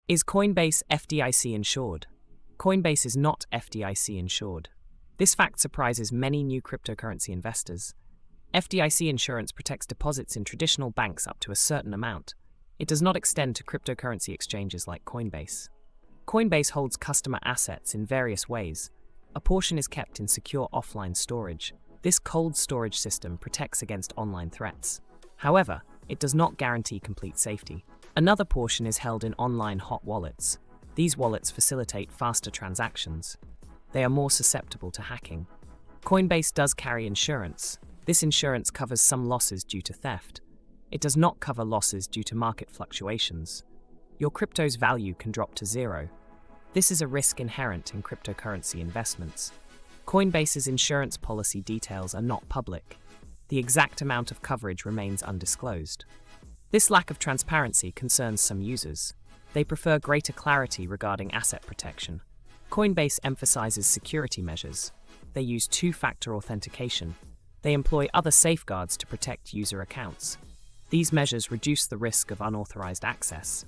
Is Coinbase FDIC insured? Coinbase is not FDIC insured. This fact surprises many new cryptocurrency investors. FDIC insurance protects deposits in traditional banks up to a certain amount. It does not extend to cryptocurrency exchanges like Coinbase. Coinbase holds customer assets in various ways. A portion is kept in secure offline storage. This cold storage system protects against online threats. However, it does not guarantee complete safety. Another portion is held in online hot wallets. These wallets facilitate faster transactions. They are more susceptible to hacking. Coinbase does carry insurance. This insurance covers some losses due to theft. It does not cover losses due to market fluctuations. Your crypto's value can drop to zero. This is a risk inherent in cryptocurrency investments. Coinbase's insurance policy details are not public. The exact amount of coverage remains undisclosed. This lack of transparency concerns some users. They prefer greater clarity regarding asset protection. Coinbase emphasizes security measures. They use two-factor authentication. They employ other safeguards to protect user accounts. These measures reduce the risk of unauthorized access.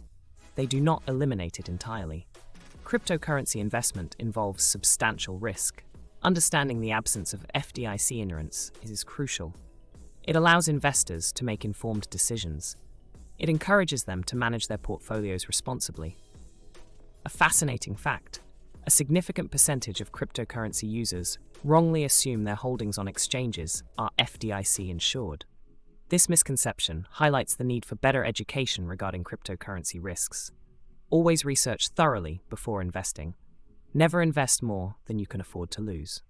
They do not eliminate it entirely. Cryptocurrency investment involves substantial risk. Understanding the absence of FDIC insurance is crucial. It allows investors to make informed decisions. It encourages them to manage their portfolios responsibly. A fascinating fact: a significant percentage of cryptocurrency users wrongly assume their holdings on exchanges are FDIC insured. This misconception highlights the need for better education regarding cryptocurrency risks. Always research thoroughly before investing. Never invest more than you can afford to lose.